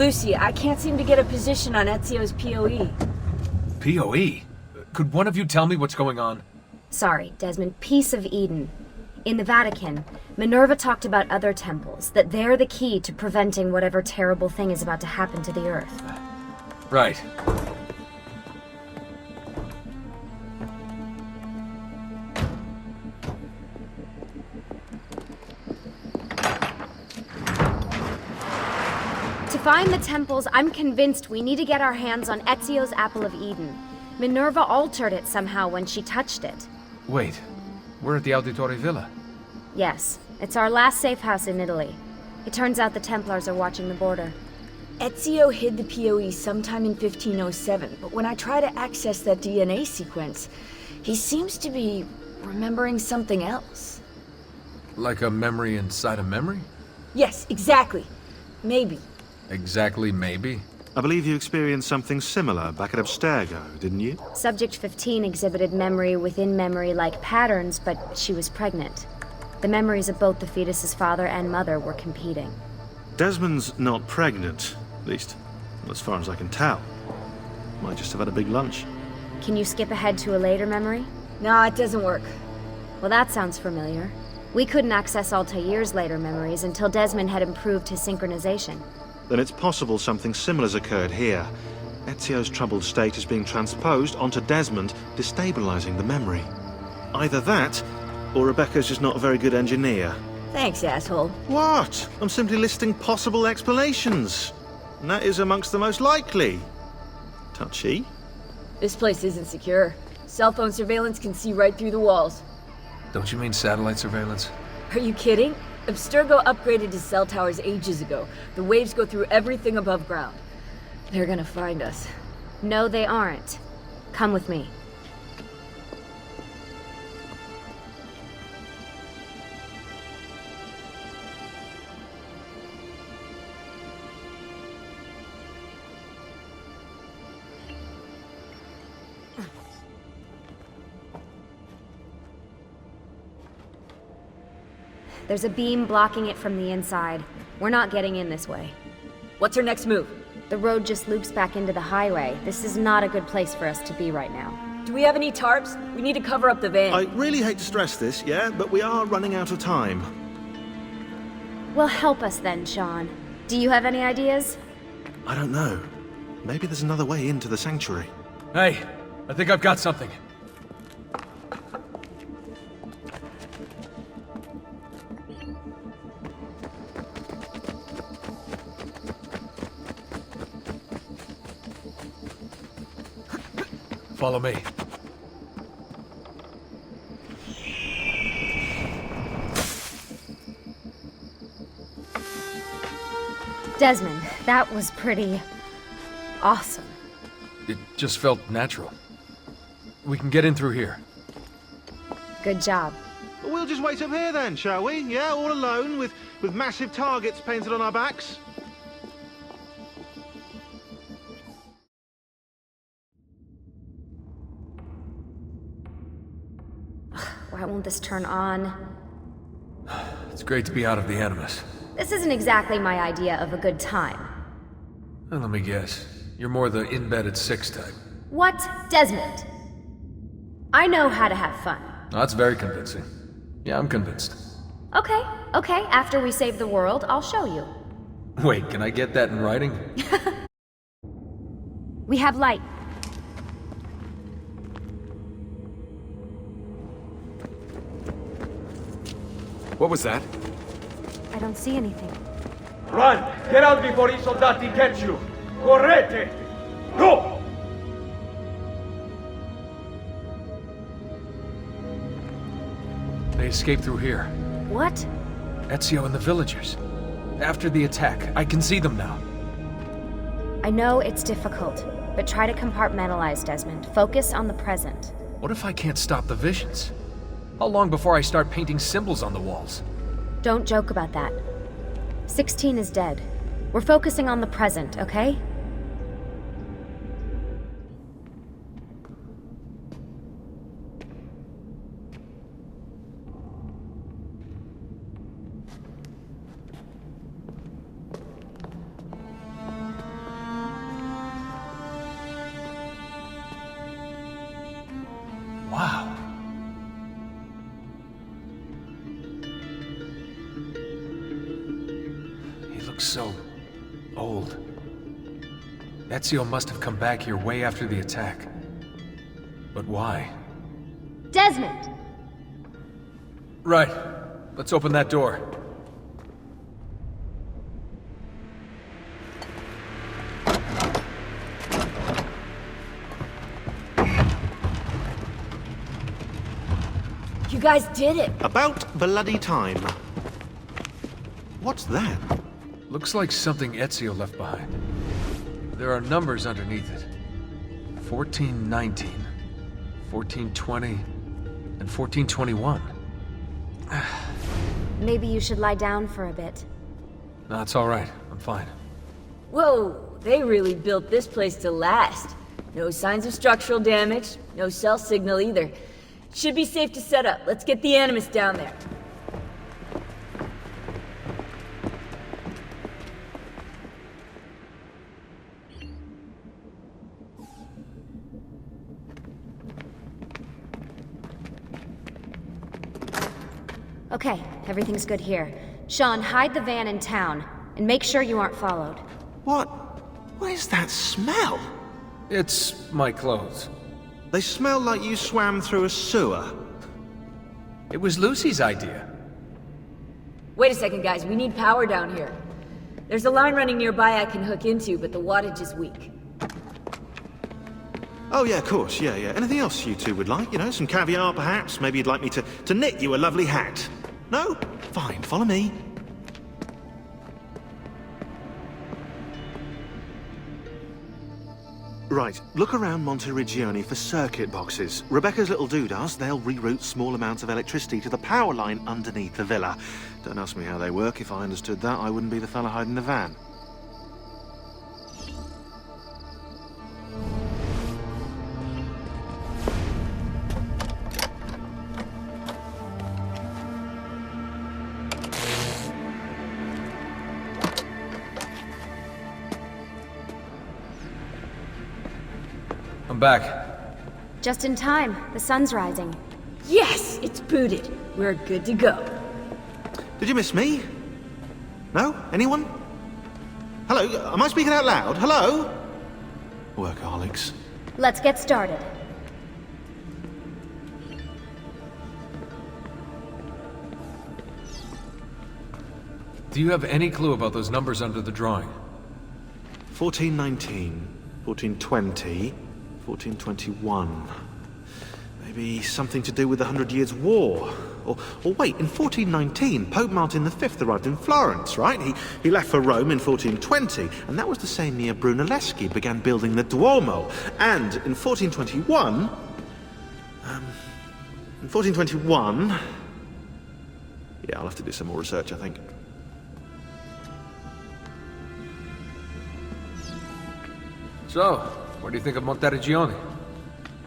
Lucy, I can't seem to get a position on Ezio's POE. POE? Could one of you tell me what's going on? Sorry, Desmond. Piece of Eden. In the Vatican, Minerva talked about other temples, that they're the key to preventing whatever terrible thing is about to happen to the Earth. Right. To find the temples, I'm convinced we need to get our hands on Ezio's Apple of Eden. Minerva altered it somehow when she touched it. Wait, we're at the Auditore Villa. Yes, it's our last safe house in Italy. It turns out the Templars are watching the border. Ezio hid the POE sometime in 1507, but when I try to access that DNA sequence, he seems to be remembering something else. Like a memory inside a memory? Yes, exactly. Maybe. Exactly, maybe? I believe you experienced something similar back at Abstergo, didn't you? Subject 15 exhibited memory within memory-like patterns, but she was pregnant. The memories of both the fetus's father and mother were competing. Desmond's not pregnant, at least as far as I can tell. Might just have had a big lunch. Can you skip ahead to a later memory? No, it doesn't work. Well, that sounds familiar. We couldn't access Altair's later memories until Desmond had improved his synchronization. Then it's possible something similar's occurred here. Ezio's troubled state is being transposed onto Desmond, destabilizing the memory. Either that, or Rebecca's just not a very good engineer. Thanks, asshole. What? I'm simply listing possible explanations. And that is amongst the most likely. Touchy? This place isn't secure. Cell phone surveillance can see right through the walls. Don't you mean satellite surveillance? Are you kidding? Abstergo upgraded his cell towers ages ago. The waves go through everything above ground. They're gonna find us. No, they aren't. Come with me. There's a beam blocking it from the inside. We're not getting in this way. What's our next move? The road just loops back into the highway. This is not a good place for us to be right now. Do we have any tarps? We need to cover up the van. I really hate to stress this, yeah, but we are running out of time. Well, help us then, Sean. Do you have any ideas? I don't know. Maybe there's another way into the sanctuary. Hey, I think I've got something. Follow me. Desmond, that was pretty awesome. It just felt natural. We can get in through here. Good job. We'll just wait up here then, shall we? Yeah, all alone, with massive targets painted on our backs? Why won't this turn on? It's great to be out of the Animus. This isn't exactly my idea of a good time. Well, let me guess. You're more the in-bed at 6 type. What? Desmond? I know how to have fun. That's very convincing. Yeah, I'm convinced. Okay, after we save the world, I'll show you. Wait, can I get that in writing? We have light. What was that? I don't see anything. Run! Get out before I soldati catch you! Correte! Go! They escaped through here. What? Ezio and the villagers. After the attack, I can see them now. I know it's difficult, but try to compartmentalize, Desmond. Focus on the present. What if I can't stop the visions? How long before I start painting symbols on the walls? Don't joke about that. 16 is dead. We're focusing on the present, okay? looks so old. Ezio must have come back here way after the attack. But why? Desmond! Right. Let's open that door. You guys did it! About bloody time. What's that? Looks like something Ezio left behind. There are numbers underneath it. 1419, 1420, and 1421. Maybe you should lie down for a bit. No, it's all right. I'm fine. Whoa, they really built this place to last. No signs of structural damage, no cell signal either. Should be safe to set up. Let's get the Animus down there. Okay, everything's good here. Sean, hide the van in town, and make sure you aren't followed. What? What is that smell? It's my clothes. They smell like you swam through a sewer. It was Lucy's idea. Wait a second, guys. We need power down here. There's a line running nearby I can hook into, but the wattage is weak. Oh yeah, of course, yeah. Anything else you two would like? You know, some caviar perhaps? Maybe you'd like me to knit you a lovely hat? No? Fine, follow me. Right, look around Monteriggioni for circuit boxes. Rebecca's little doodahs, they'll reroute small amounts of electricity to the power line underneath the villa. Don't ask me how they work. If I understood that, I wouldn't be the fella hiding the van. I'm back. Just in time. The sun's rising. Yes! It's booted. We're good to go. Did you miss me? No? Anyone? Hello? Am I speaking out loud? Hello? Workaholics. Let's get started. Do you have any clue about those numbers under the drawing? 1419, 1420, 1421. Maybe something to do with the 100 Years' War. Or wait, in 1419, Pope Martin V arrived in Florence, right? He left for Rome in 1420, and that was the same year Brunelleschi began building the Duomo. And in 1421... Yeah, I'll have to do some more research, I think. So, what do you think of Monteriggioni?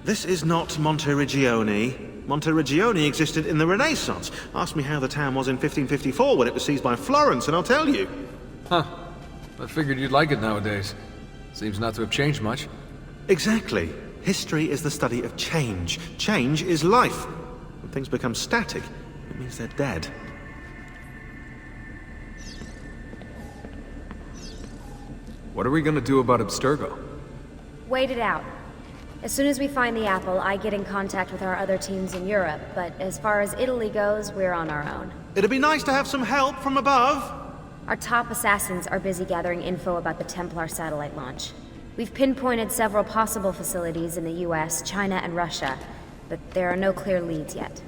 This is not Monteriggioni. Monteriggioni existed in the Renaissance. Ask me how the town was in 1554 when it was seized by Florence, and I'll tell you. Huh. I figured you'd like it nowadays. Seems not to have changed much. Exactly. History is the study of change. Change is life. When things become static, it means they're dead. What are we gonna do about Abstergo? Wait it out. As soon as we find the apple, I get in contact with our other teams in Europe, but as far as Italy goes, we're on our own. It'd be nice to have some help from above. Our top assassins are busy gathering info about the Templar satellite launch. We've pinpointed several possible facilities in the US, China, and Russia, but there are no clear leads yet.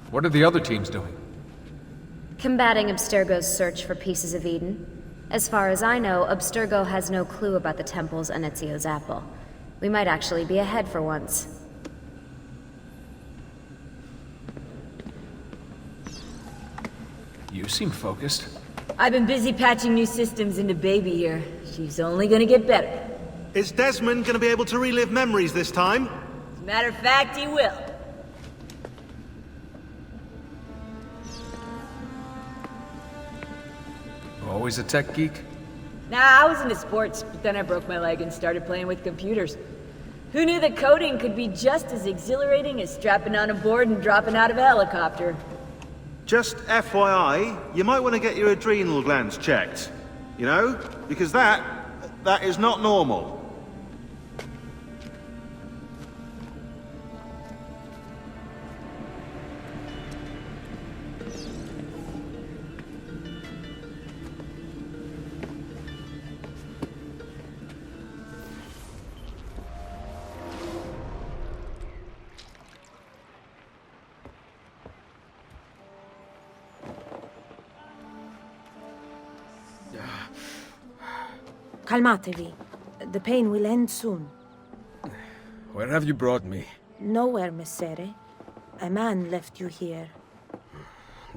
What are the other teams doing? Combating Abstergo's search for pieces of Eden. As far as I know, Abstergo has no clue about the temples and Ezio's apple. We might actually be ahead for once. You seem focused. I've been busy patching new systems into Baby here. She's only gonna get better. Is Desmond going to be able to relive memories this time? As a matter of fact, he will. Always a tech geek? Nah, I was into sports, but then I broke my leg and started playing with computers. Who knew that coding could be just as exhilarating as strapping on a board and dropping out of a helicopter? Just FYI, you might want to get your adrenal glands checked. You know? Because that is not normal. Calmatevi. The pain will end soon. Where have you brought me? Nowhere, Messere. A man left you here.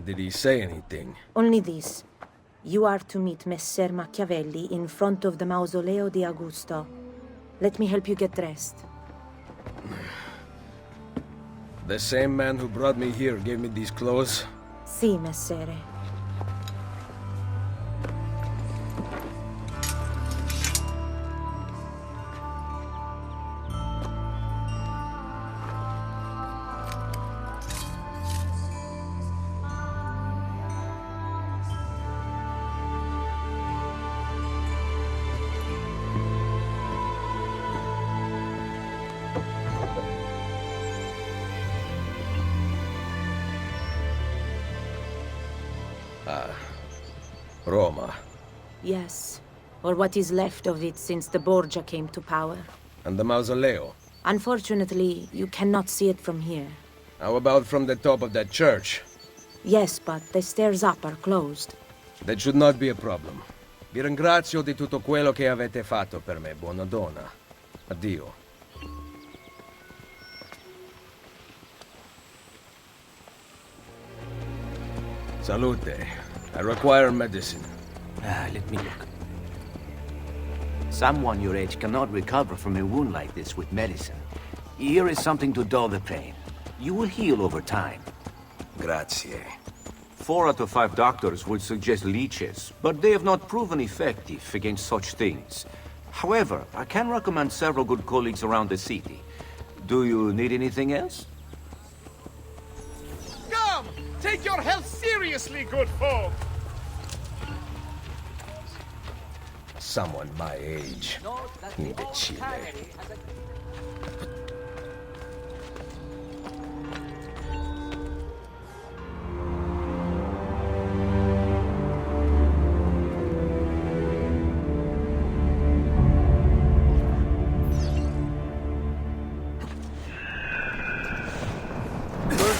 Did he say anything? Only this. You are to meet Messer Machiavelli in front of the Mausoleo di Augusto. Let me help you get dressed. The same man who brought me here gave me these clothes? Si, Messere. Roma. Yes. Or what is left of it since the Borgia came to power. And the mausoleo? Unfortunately, you cannot see it from here. How about from the top of that church? Yes, but the stairs up are closed. That should not be a problem. Vi ringrazio di tutto quello che avete fatto per me, buona donna. Addio. Salute. I require medicine. Let me look. Someone your age cannot recover from a wound like this with medicine. Here is something to dull the pain. You will heal over time. Grazie. 4 out of 5 doctors would suggest leeches, but they have not proven effective against such things. However, I can recommend several good colleagues around the city. Do you need anything else? Come! Take your health seriously, good folk! Someone my age. Imbecile.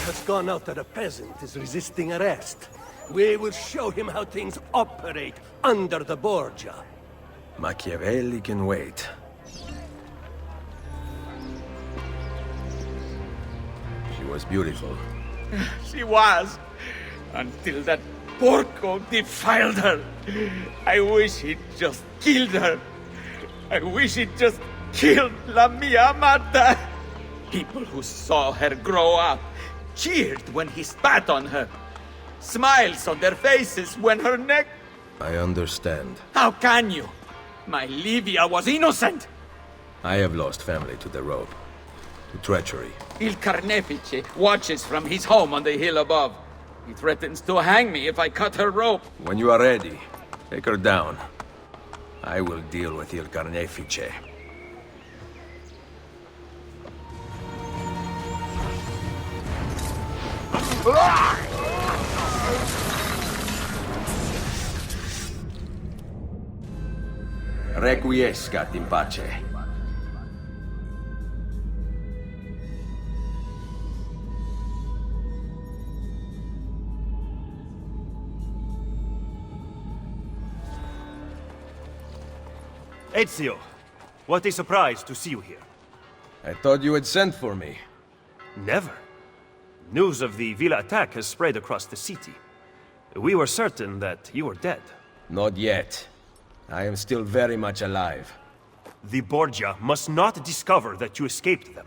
Has gone out that a peasant is resisting arrest. We will show him how things operate under the Borgia. Machiavelli can wait. She was beautiful. She was, until that porco defiled her. I wish he'd just killed her. I wish he'd just killed La Mia Amata. People who saw her grow up cheered when he spat on her. Smiles on their faces when her neck... I understand. How can you? My Livia was innocent. I have lost family to the rope. To treachery. Il Carnefice watches from his home on the hill above. He threatens to hang me if I cut her rope. When you are ready, take her down. I will deal with Il Carnefice. Requiescat in pace. Ezio, what a surprise to see you here. I thought you had sent for me. Never. News of the Villa attack has spread across the city. We were certain that you were dead. Not yet. I am still very much alive. The Borgia must not discover that you escaped them.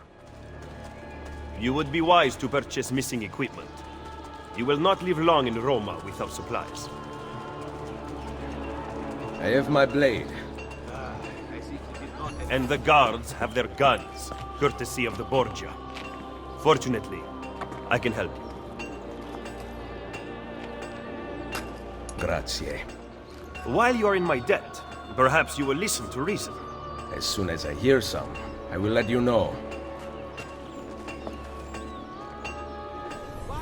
You would be wise to purchase missing equipment. You will not live long in Roma without supplies. I have my blade. And the guards have their guns, courtesy of the Borgia. Fortunately, I can help you. grazie. While you're in my debt, perhaps you will listen to reason. As soon as I hear some, I will let you know.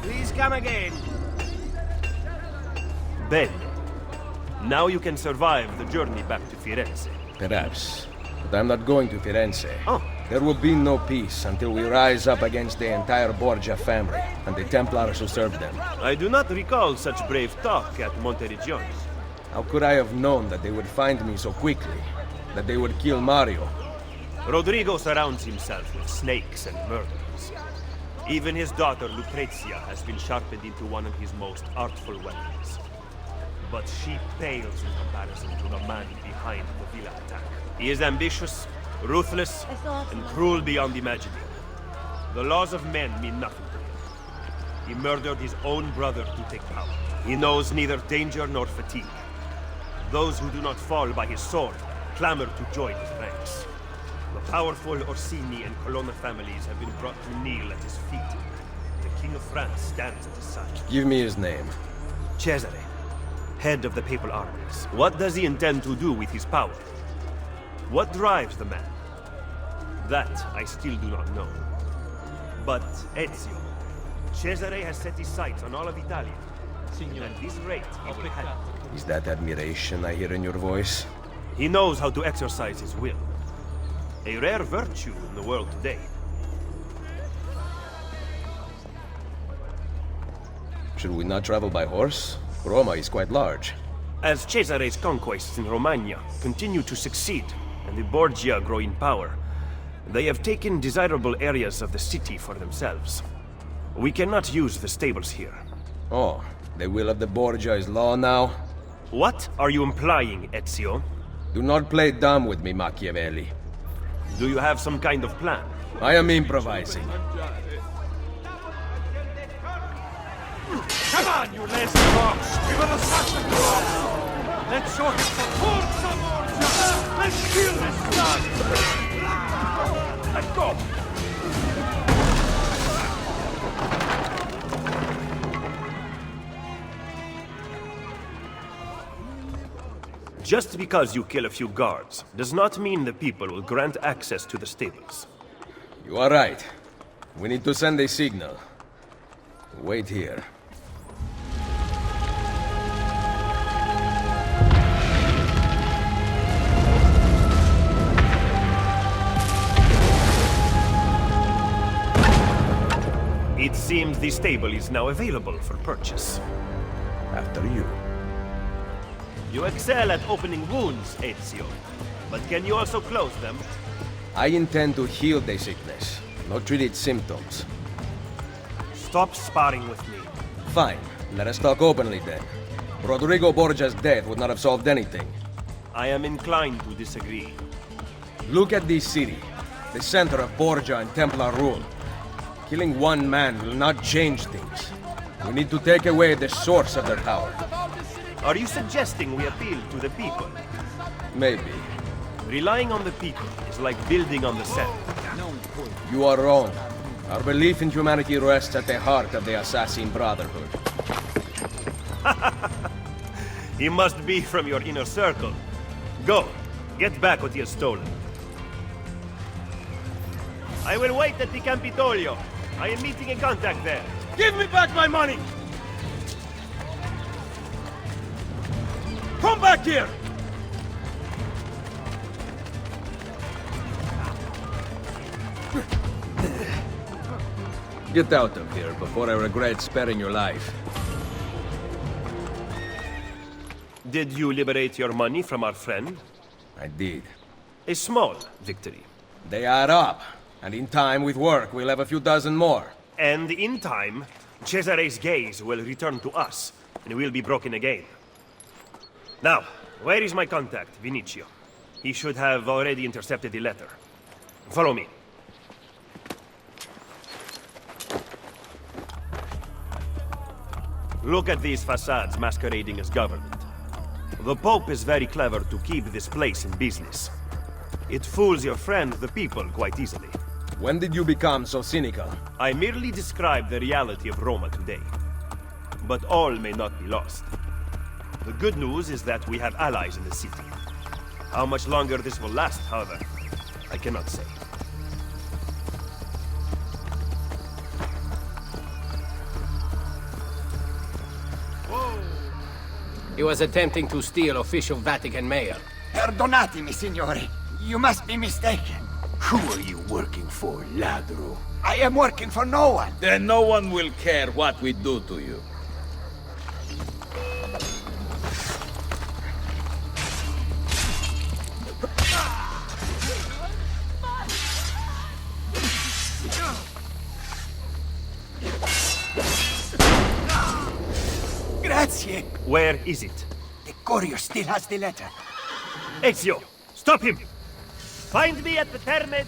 Please come again. Bene. Now you can survive the journey back to Firenze. Perhaps. But I'm not going to Firenze. Oh. There will be no peace until we rise up against the entire Borgia family and the Templars who serve them. I do not recall such brave talk at Monteriggioni. How could I have known that they would find me so quickly? That they would kill Mario? Rodrigo surrounds himself with snakes and murderers. Even his daughter Lucrezia has been sharpened into one of his most artful weapons. But she pales in comparison to the man behind the villa attack. He is ambitious, ruthless, and cruel beyond imagining. The laws of men mean nothing to him. He murdered his own brother to take power. He knows neither danger nor fatigue. Those who do not fall by his sword clamor to join his ranks. The powerful Orsini and Colonna families have been brought to kneel at his feet. The King of France stands at his side. Give me his name. Cesare, head of the papal armies. What does he intend to do with his power? What drives the man? That I still do not know. But Ezio, Cesare has set his sights on all of Italia. At this rate, he will have it. Is that admiration I hear in your voice? He knows how to exercise his will. A rare virtue in the world today. Should we not travel by horse? Roma is quite large. As Cesare's conquests in Romagna continue to succeed, and the Borgia grow in power, they have taken desirable areas of the city for themselves. We cannot use the stables here. Oh, the will of the Borgia is law now? What are you implying, Ezio? Do not play dumb with me, Machiavelli. Do you have some kind of plan? I am improvising. Come on, you lazy dogs! We will assassin you all! Let's show him some forza, Borgia! Let's kill this guy! Let go! Just because you kill a few guards does not mean the people will grant access to the stables. You are right. We need to send a signal. Wait here. It seems the stable is now available for purchase. After you. You excel at opening wounds, Ezio. But can you also close them? I intend to heal the sickness, not treat its symptoms. Stop sparring with me. Fine. Let us talk openly then. Rodrigo Borgia's death would not have solved anything. I am inclined to disagree. Look at this city, the center of Borgia and Templar rule. Killing one man will not change things. We need to take away the source of their power. Are you suggesting we appeal to the people? Maybe. Relying on the people is like building on the sand. You are wrong. Our belief in humanity rests at the heart of the assassin Brotherhood. He must be from your inner circle. Go, get back what he has stolen. I will wait at the Campitolio. I am meeting a contact there. Give me back my money! Come back here! Get out of here before I regret sparing your life. Did you liberate your money from our friend? I did. A small victory. They add up, and in time with work we'll have a few dozen more. And in time, Cesare's gaze will return to us, and we'll be broken again. Now, where is my contact, Vinicio? He should have already intercepted the letter. Follow me. Look at these facades masquerading as government. The Pope is very clever to keep this place in business. It fools your friend, the people, quite easily. When did you become so cynical? I merely describe the reality of Roma today. But all may not be lost. The good news is that we have allies in the city. How much longer this will last, however, I cannot say. He was attempting to steal official Vatican mail. Perdonatemi, signore. You must be mistaken. Who are you working for, ladro? I am working for no one. Then no one will care what we do to you. Grazie. Where is it? The courier still has the letter. Ezio, stop him! Find me at the Terme.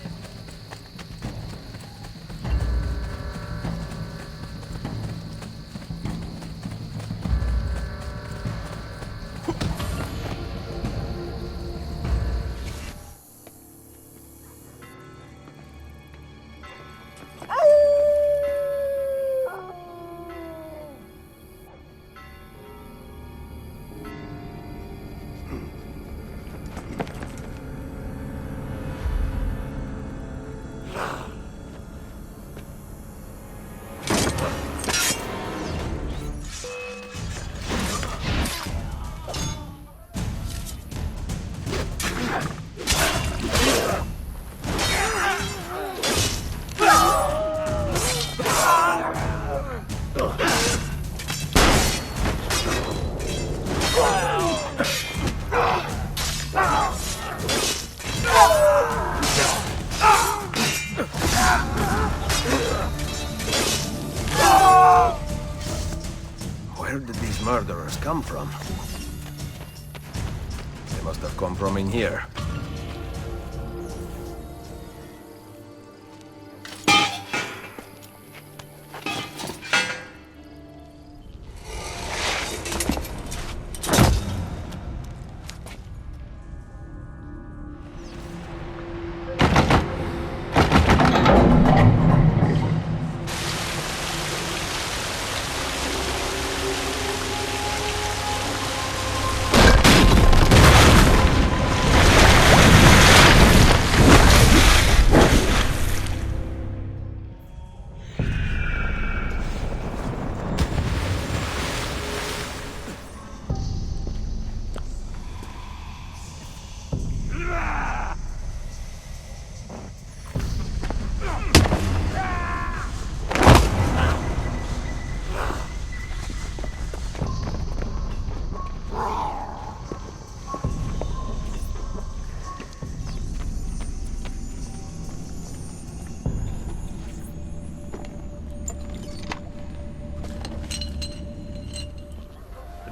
Where did these murderers come from? They must have come from in here.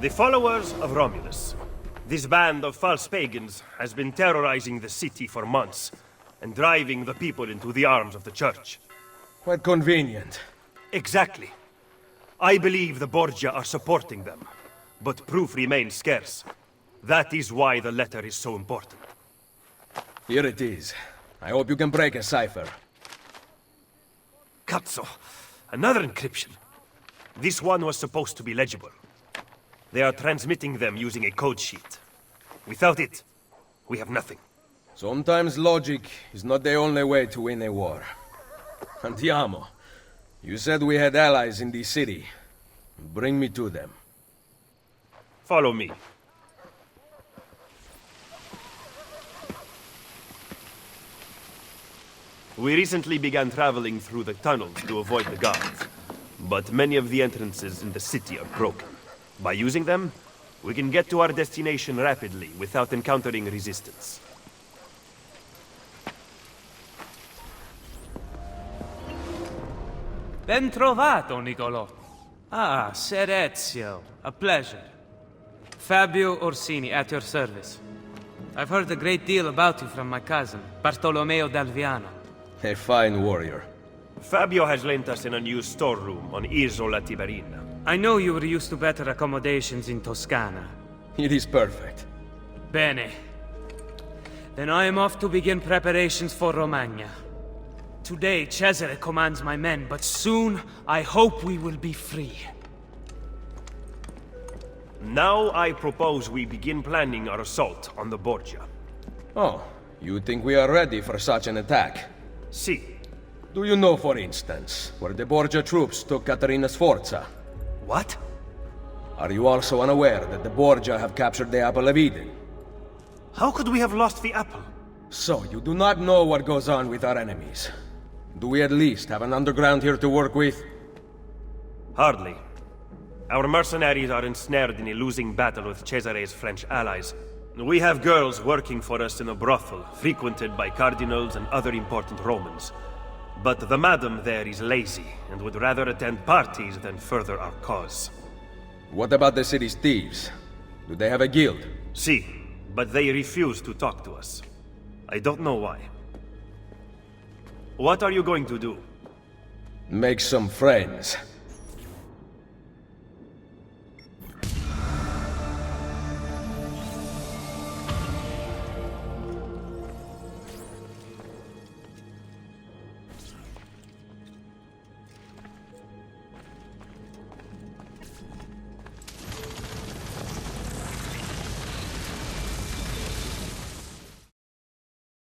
The followers of Romulus. This band of false pagans has been terrorizing the city for months and driving the people into the arms of the church. Quite convenient. Exactly. I believe the Borgia are supporting them, but proof remains scarce. That is why the letter is so important. Here it is. I hope you can break a cipher. Cazzo! Another encryption. This one was supposed to be legible. They are transmitting them using a code sheet. Without it, we have nothing. Sometimes logic is not the only way to win a war. Andiamo. You said we had allies in the city. Bring me to them. Follow me. We recently began traveling through the tunnels to avoid the guards, but many of the entrances in the city are broken. By using them, we can get to our destination rapidly without encountering resistance. Ben trovato, Nicolò. Ah, Ser Ezio. A pleasure. Fabio Orsini, at your service. I've heard a great deal about you from my cousin, Bartolomeo d'Alviano. A fine warrior. Fabio has lent us an unused storeroom on Isola Tiberina. I know you were used to better accommodations in Toscana. It is perfect. Bene. Then I am off to begin preparations for Romagna. Today, Cesare commands my men, but soon I hope we will be free. Now I propose we begin planning our assault on the Borgia. Oh, you think we are ready for such an attack? Si. Do you know, for instance, where the Borgia troops took Caterina Sforza? What? Are you also unaware that the Borgia have captured the Apple of Eden? How could we have lost the apple? So, you do not know what goes on with our enemies. Do we at least have an underground here to work with? Hardly. Our mercenaries are ensnared in a losing battle with Cesare's French allies. We have girls working for us in a brothel, frequented by cardinals and other important Romans. But the madam there is lazy, and would rather attend parties than further our cause. What about the city's thieves? Do they have a guild? Si, but they refuse to talk to us. I don't know why. What are you going to do? Make some friends.